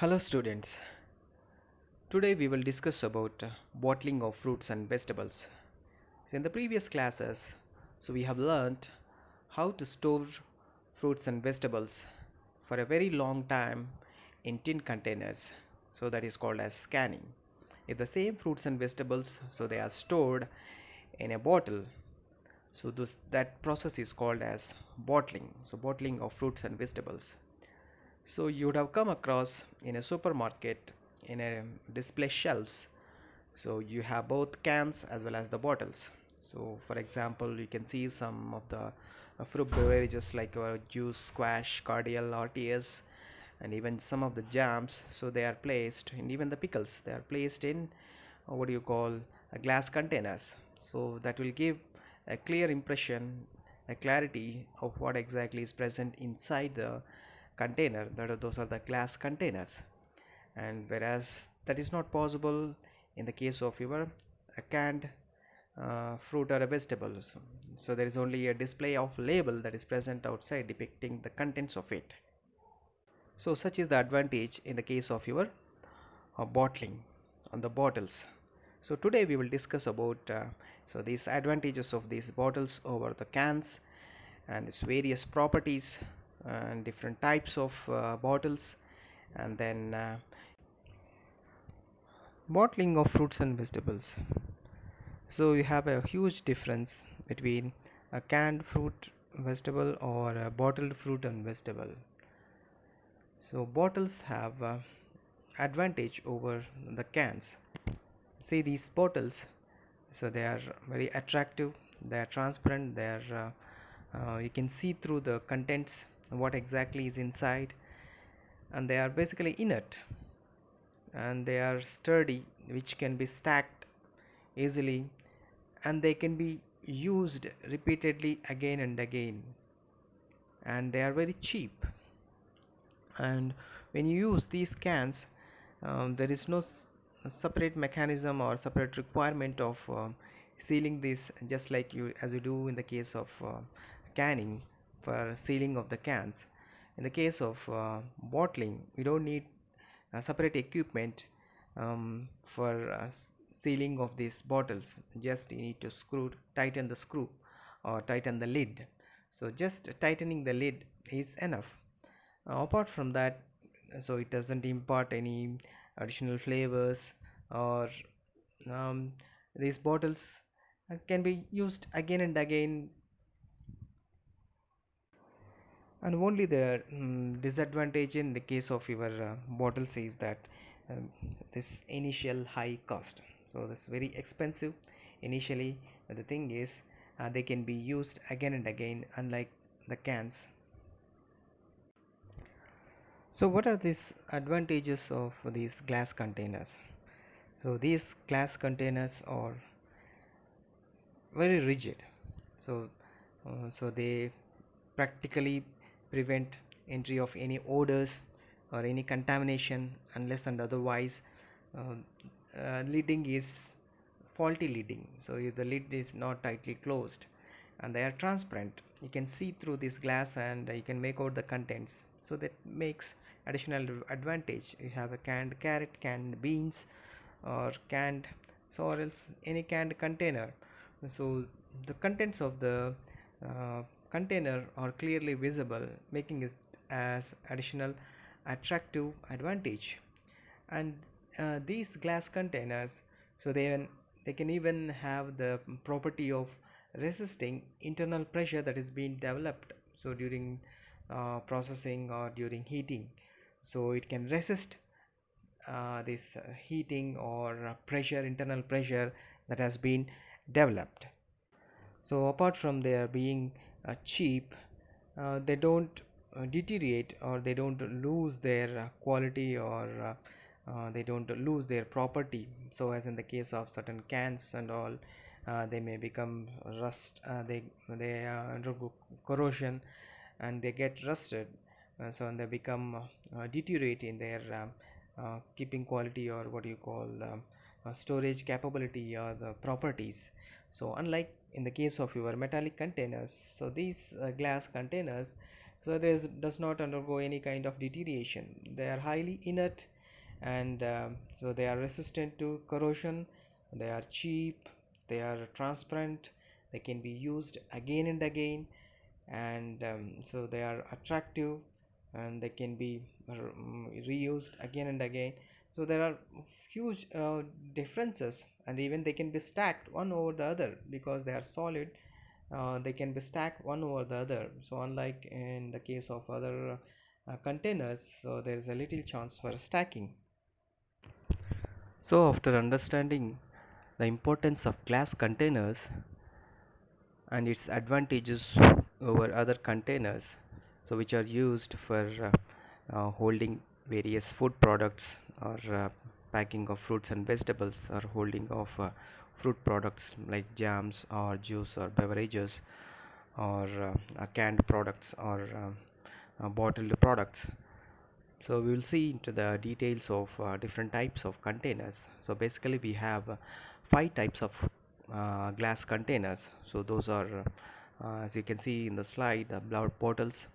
Hello students. Today we will discuss about bottling of fruits and vegetables. So in the previous classes, we have learned how to store fruits and vegetables for a very long time in tin containers. So that is called as canning. If the same fruits and vegetables, so they are stored in a bottle, so that process is called as bottling. So bottling of fruits and vegetables. So you would have come across in a supermarket in a display shelves. So you have both cans as well as the bottles. So for example, you can see some of the fruit beverages like juice, squash, cordial, RTS, and even some of the jams. So they are placed, and even the pickles, they are placed in what do you call glass containers. So that will give a clear impression, a clarity of what exactly is present inside the container. Those are the glass containers, and whereas that is not possible in the case of your canned fruit or a vegetable. So there is only a display of label that is present outside depicting the contents of it. So such is the advantage in the case of your bottling on the bottles. So today we will discuss about these advantages of these bottles over the cans and its various properties and different types of bottles, and then bottling of fruits and vegetables. So you have a huge difference between a canned fruit vegetable or a bottled fruit and vegetable. So bottles have advantage over the cans. See these bottles, so they are very attractive, they are transparent, they are you can see through the contents what exactly is inside, and they are basically inert, and they are sturdy, which can be stacked easily, and they can be used repeatedly again and again, and they are very cheap. And when you use these cans, there is no separate mechanism or separate requirement of sealing this, just like you as you do in the case of canning for sealing of the cans. In the case of bottling, you don't need separate equipment for sealing of these bottles. Just you need to tighten the screw or tighten the lid. So just tightening the lid is enough. Apart from that, so it doesn't impart any additional flavors, or um, these bottles can be used again and again. And only the disadvantage in the case of your bottles is that um, this initial high cost. So this very expensive initially, but the thing is they can be used again and again, unlike the cans. So what are these advantages of these glass containers? So these glass containers are very rigid. So they practically prevent entry of any odors or any contamination unless and otherwise uh, lidding is faulty lidding. So if the lid is not tightly closed, and they are transparent, you can see through this glass and you can make out the contents. So that makes additional advantage. You have a canned carrot, canned beans, or canned, so or else any canned container. So the contents of the uh, container are clearly visible, making it as additional attractive advantage. And these glass containers, so they can even have the property of resisting internal pressure that is being developed, so during processing or during heating. So it can resist this heating or pressure, internal pressure that has been developed. So apart from their being cheap, they don't deteriorate, or they don't lose their quality, or they don't lose their property. So as in the case of certain cans and all, they may become rust, they undergo corrosion, and they get rusted. And they become deteriorate in their keeping quality, or what you call storage capability or the properties. So unlike in the case of your metallic containers, so these glass containers, So does not undergo any kind of deterioration. They are highly inert, and so they are resistant to corrosion. They are cheap, they are transparent, they can be used again and again, and so they are attractive, and they can be reused again and again. So there are huge differences, and even they can be stacked one over the other because they are solid. They can be stacked one over the other, so unlike in the case of other containers, so there is a little chance for stacking. So after understanding the importance of glass containers and its advantages over other containers, so which are used for holding various food products, or packing of fruits and vegetables, or holding of fruit products like jams or juice or beverages, or canned products, or bottled products. So we will see into the details of different types of containers. So basically we have 5 types of glass containers. So those are, as you can see in the slide, blood bottles,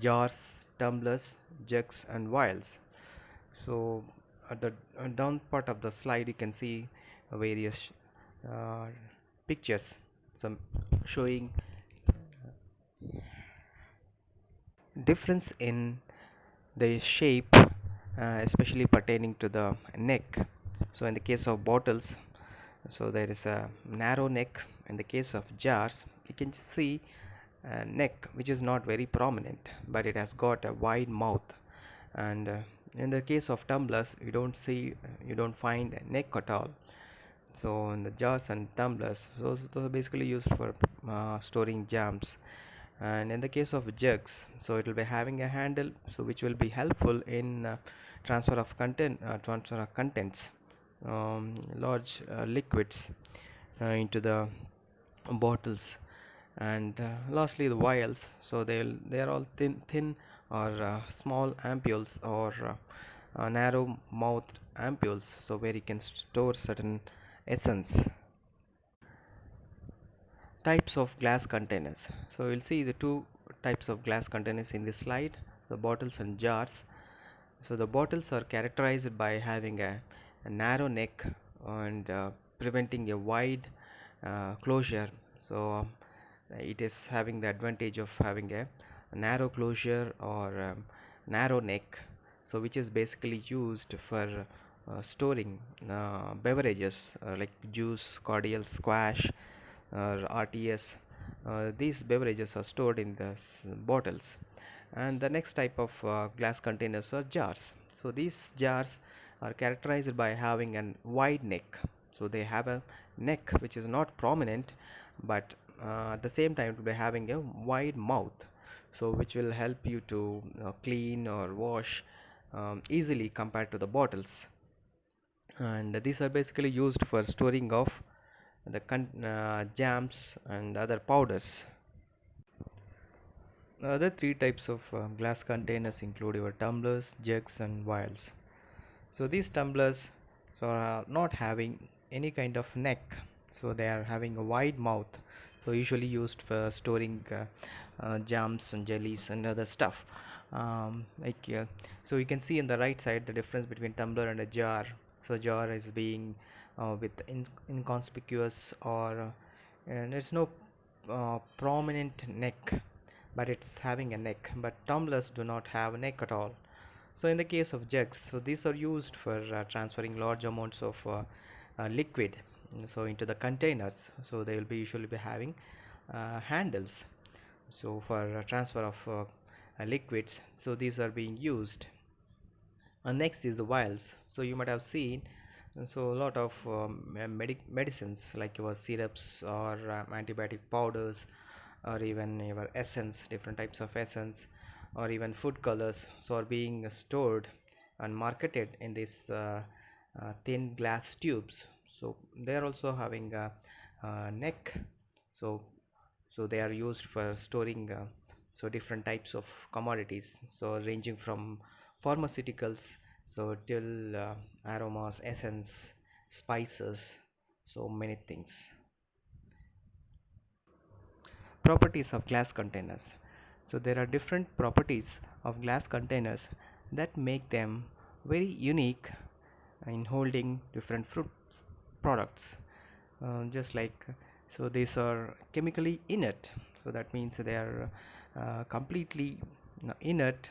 jars, tumblers, jugs, and vials. So at the down part of the slide you can see various uh, pictures, some showing difference in the shape, especially pertaining to the neck. So in the case of bottles, so there is a narrow neck. In the case of jars, you can see a neck which is not very prominent, but it has got a wide mouth. And in the case of tumblers, you don't find a neck at all. So in the jars and tumblers, those are basically used for storing jams. And in the case of jugs, so it will be having a handle, so which will be helpful in transfer of contents, large liquids into the bottles. And lastly the vials, so they are all thin or small ampules, or narrow mouthed ampules, so where you can store certain essence. Types of glass containers. So we'll see the two types of glass containers in this slide, the bottles and jars. So the bottles are characterized by having a narrow neck, and preventing a wide closure. So it is having the advantage of having a narrow closure, or narrow neck, so which is basically used for storing beverages like juice, cordial, squash, or RTS. These beverages are stored in the bottles. And the next type of glass containers are jars. So these jars are characterized by having a wide neck. So they have a neck which is not prominent, but at the same time it will be having a wide mouth, so which will help you to clean or wash easily compared to the bottles. And these are basically used for storing of the jams and other powders. Other three types of glass containers include your tumblers, jugs, and vials. So these tumblers are not having any kind of neck, so they are having a wide mouth. So usually used for storing jams and jellies and other stuff. So you can see in the right side the difference between tumbler and a jar. So jar is being with inconspicuous, or and there's no prominent neck, but it's having a neck. But tumblers do not have a neck at all. So in the case of jugs, so these are used for transferring large amounts of liquid, so into the containers. So they will be usually be having handles, so for transfer of liquids. So these are being used. And next is the vials. So you might have seen, so a lot of medicines like your syrups, or antibiotic powders, or even your essence, different types of essence, or even food colors, so are being stored and marketed in these thin glass tubes. So they are also having a neck. So they are used for storing different types of commodities, so ranging from pharmaceuticals, so till aromas, essence, spices, so many things. Properties of glass containers. So there are different properties of glass containers that make them very unique in holding different fruit products. Just like, so these are chemically inert, so that means they are completely inert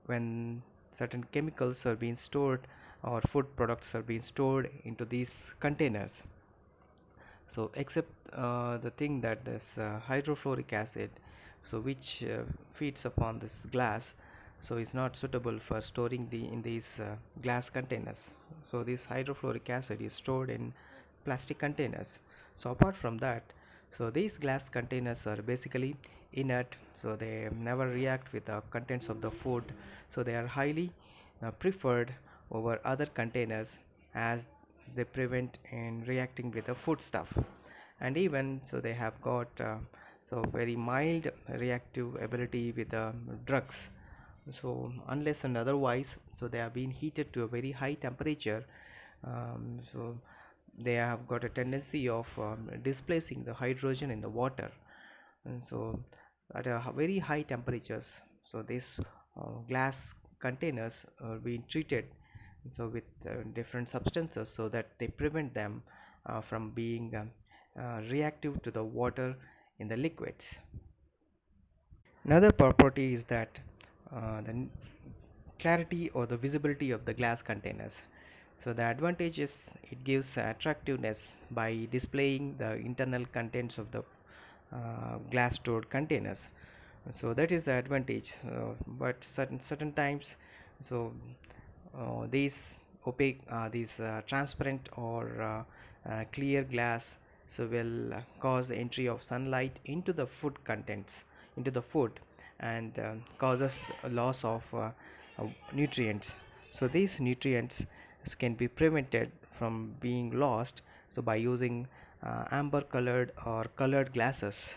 when certain chemicals are being stored or food products are being stored into these containers. So except the thing that this hydrofluoric acid, so which feeds upon this glass, so is not suitable for storing in these glass containers. So this hydrofluoric acid is stored in plastic containers. So apart from that, so these glass containers are basically inert, so they never react with the contents of the food, so they are highly preferred over other containers, as they prevent in reacting with the food stuff. And even so they have got so very mild reactive ability with the drugs. So unless and otherwise, so they have been heated to a very high temperature, so they have got a tendency of displacing the hydrogen in the water. And so at a very high temperatures, so these glass containers are being treated so with different substances, so that they prevent them from being reactive to the water in the liquids. Another property is that the clarity or the visibility of the glass containers. So the advantage is it gives attractiveness by displaying the internal contents of the glass stored containers. So that is the advantage, but certain times, so these opaque, these transparent or clear glass, so will cause the entry of sunlight into the food contents, into the food, and causes a loss of nutrients. So these nutrients can be prevented from being lost, so by using amber colored or colored glasses.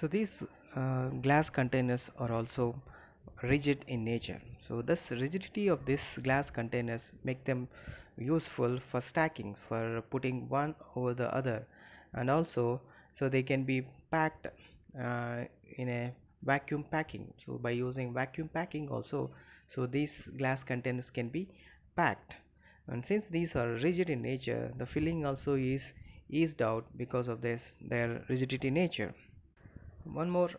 So these glass containers are also rigid in nature. So this rigidity of these glass containers make them useful for stacking, for putting one over the other, and also so they can be packed uh, in a vacuum packing. So by using vacuum packing also, so these glass containers can be packed. And since these are rigid in nature, the filling also is eased out because of this their rigidity nature. One more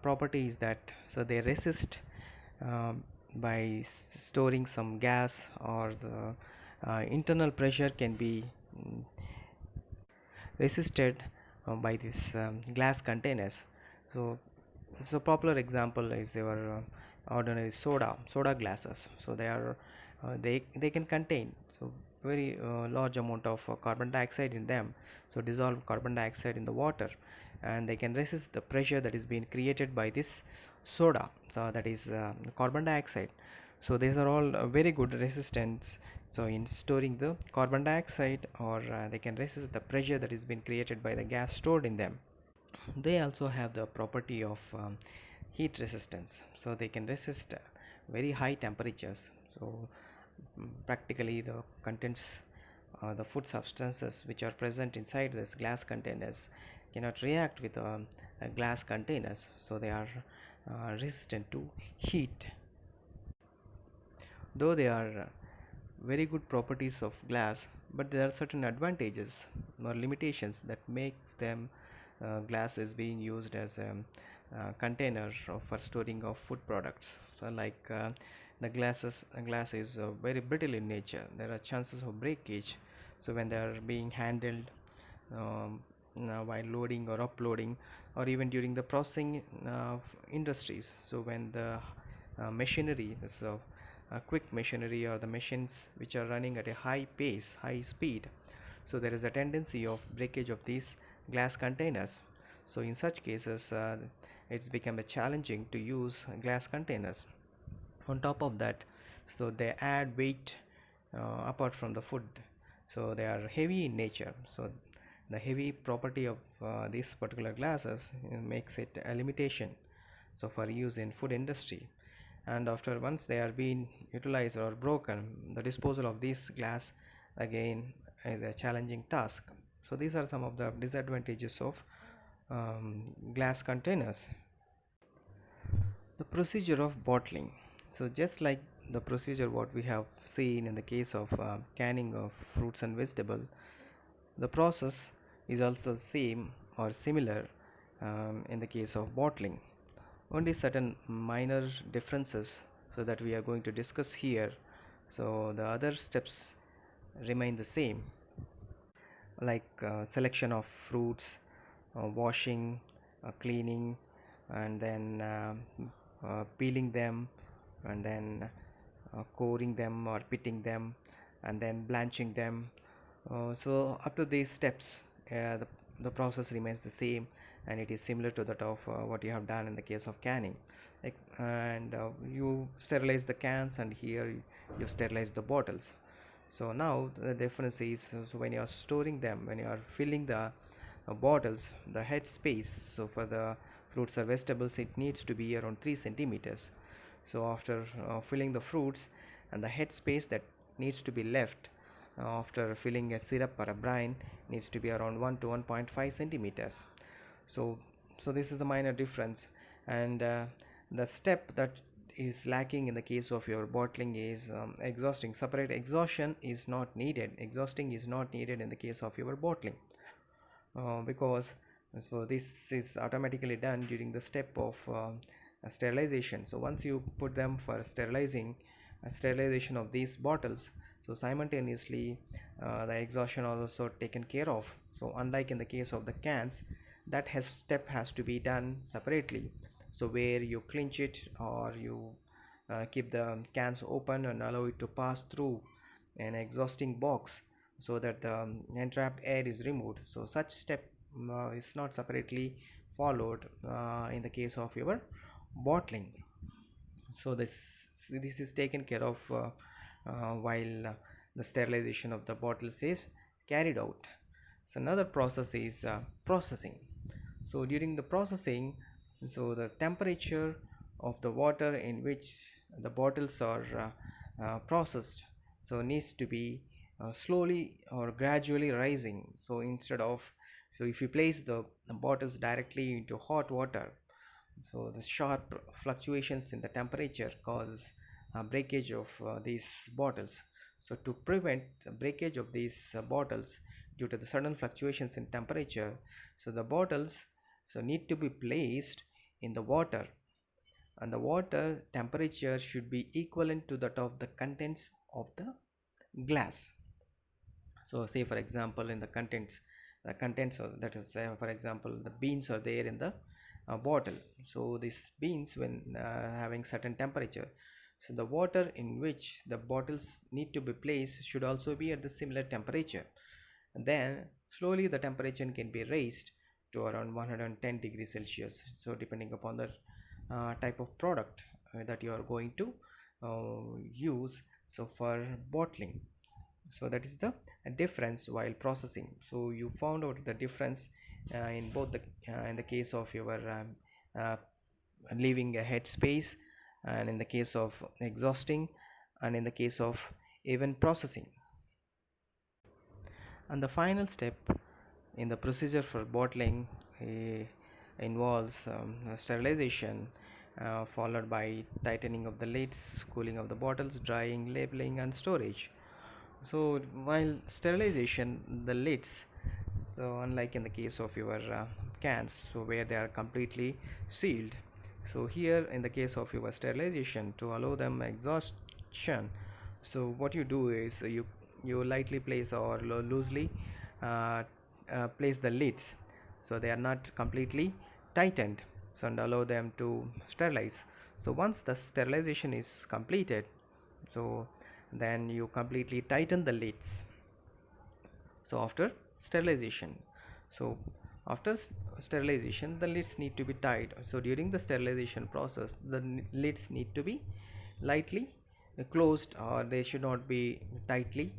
property is that so they resist by storing some gas, or the internal pressure can be resisted by these glass containers. So popular example is your ordinary soda glasses. So they can contain so very large amount of carbon dioxide in them, so dissolved carbon dioxide in the water, and they can resist the pressure that is being created by this soda, so that is carbon dioxide. So these are all very good resistance, so in storing the carbon dioxide, or they can resist the pressure that is being created by the gas stored in them. They also have the property of heat resistance, so they can resist very high temperatures. So practically the contents, the food substances which are present inside this glass containers cannot react with glass containers, so they are resistant to heat. Though they are very good properties of glass, but there are certain advantages or limitations that makes them glass is being used as a container for storing of food products. So like the glass is very brittle in nature. There are chances of breakage, so when they are being handled while loading or uploading, or even during the processing industries. So when the machinery, so quick machinery, or the machines which are running at a high pace, high speed, so there is a tendency of breakage of these glass containers. So in such cases, it's become a challenging to use glass containers. On top of that, so they add weight apart from the food, so they are heavy in nature. So the heavy property of these particular glasses makes it a limitation, so for use in food industry. And after once they are being utilized or broken, the disposal of these glass again is a challenging task. So these are some of the disadvantages of glass containers. The procedure of bottling. So just like the procedure what we have seen in the case of canning of fruits and vegetable, the process is also same or similar in the case of bottling. Only certain minor differences so that we are going to discuss here. So the other steps remain the same, like selection of fruits, washing, cleaning, and then peeling them, and then coring them or pitting them, and then blanching them. So up to these steps, the process remains the same, and it is similar to that of what you have done in the case of canning. And you sterilize the cans, and here you sterilize the bottles. So now the difference is, so when you are storing them, when you are filling the bottles, the head space, so for the fruits or vegetables it needs to be around 3 centimeters. So after filling the fruits, and the head space that needs to be left after filling a syrup or a brine needs to be around 1 to 1.5 centimeters. So so this is the minor difference. And the step that is lacking in the case of your bottling is exhausting. Separate exhaustion is not needed, exhausting is not needed in the case of your bottling, because so this is automatically done during the step of sterilization. So once you put them for sterilization of these bottles, so simultaneously the exhaustion also taken care of. So unlike in the case of the cans, that has step has to be done separately, so where you clinch it, or you keep the cans open and allow it to pass through an exhausting box, so that the entrapped air is removed. So such step is not separately followed in the case of your bottling. So this is taken care of while the sterilization of the bottles is carried out. So another process is processing. So during the processing, so the temperature of the water in which the bottles are processed, so needs to be slowly or gradually rising. So instead of, so if you place the bottles directly into hot water, so the sharp fluctuations in the temperature cause breakage of these bottles. So to prevent the breakage of these bottles due to the sudden fluctuations in temperature, so the bottles so need to be placed in the water, and the water temperature should be equivalent to that of the contents of the glass. So say for example, in the contents of, that is for example, the beans are there in the bottle. So these beans, when having certain temperature, so the water in which the bottles need to be placed should also be at the similar temperature. And then slowly the temperature can be raised to around 110 degrees Celsius, so depending upon the type of product that you are going to use, so for bottling. So that is the difference while processing. So you found out the difference in both the in the case of your uh, leaving a head space, and in the case of exhausting, and in the case of even processing. And the final step in the procedure for bottling involves sterilization, followed by tightening of the lids, cooling of the bottles, drying, labeling, and storage. So while sterilization, the lids, so unlike in the case of your cans, so where they are completely sealed, so here in the case of your sterilization, to allow them exhaustion, so what you do is you lightly place or loosely uh, place the lids, so they are not completely tightened, so and allow them to sterilize. So once the sterilization is completed, so then you completely tighten the lids. So after sterilization, so after sterilization, the lids need to be tied. So during the sterilization process, the lids need to be lightly closed, or they should not be tightly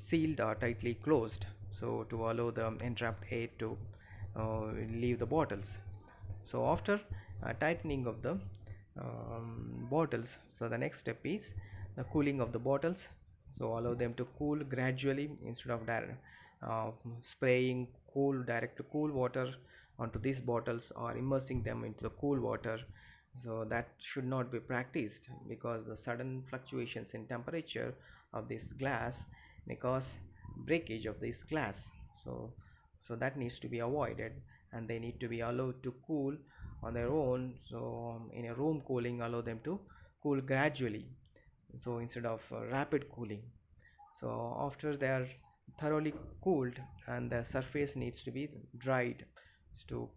sealed or tightly closed, so to allow the entrapped air to leave the bottles. So after tightening of the bottles, so the next step is the cooling of the bottles. So allow them to cool gradually, instead of spraying cool direct to cool water onto these bottles or immersing them into the cool water. So that should not be practiced, because the sudden fluctuations in temperature of this glass may cause breakage of this glass. So that needs to be avoided, and they need to be allowed to cool on their own. So in a room cooling, allow them to cool gradually, so instead of rapid cooling. So after they are thoroughly cooled and the surface needs to be dried, to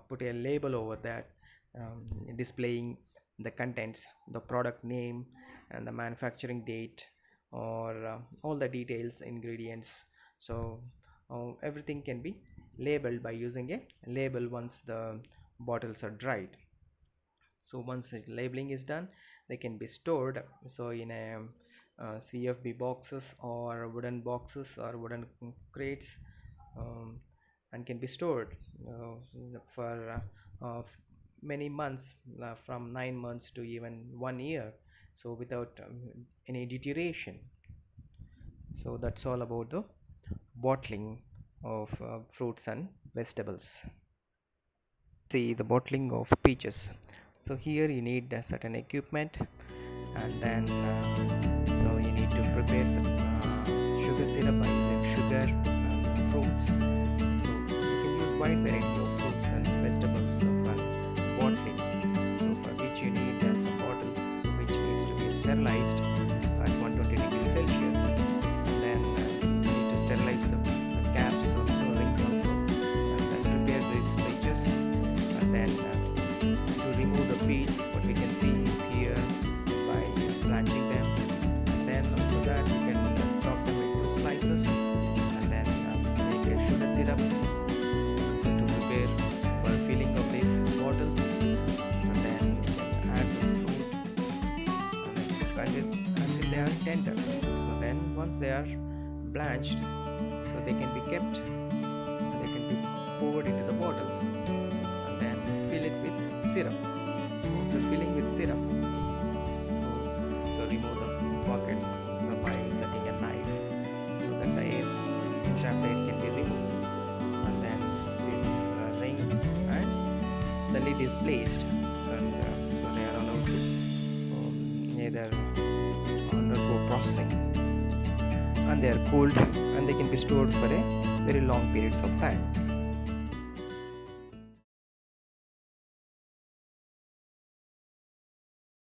put a label over that, displaying the contents, the product name, and the manufacturing date, or all the details, ingredients. So everything can be labeled by using a label once the bottles are dried. So once the labeling is done, they can be stored, so in a CFB boxes or wooden boxes or wooden crates, um, and can be stored for many months, from 9 months to even 1 year, so without any deterioration. So that's all about the bottling of fruits and vegetables. See the bottling of peaches. So here you need a certain equipment, and then so you need to prepare some sugar syrup by using sugar and fruits. So you can use wide variety of fruits and vegetables for bottling. So for which you need some bottles, so which needs to be sterilized at 120 degrees Celsius, and then you need to sterilize the caps of the rings also, and then prepare these peaches, and then to remove the peach, what we can see is here by blanching them, and then after that you can chop them into slices, and then make a sugar syrup to prepare for filling of these bottles, and then you can add the fruit, and then cook it until they are tender. So then once they are blanched, so they can be kept, and they can be poured into the bottles, and then fill it with syrup. After filling with syrup, so remove the pockets, so by setting a knife, so that the air, trapped air can be removed, and then this ring and the lid is placed, and so they are allowed to either undergo processing, and they are cooled, and they can be stored for a very long periods of time.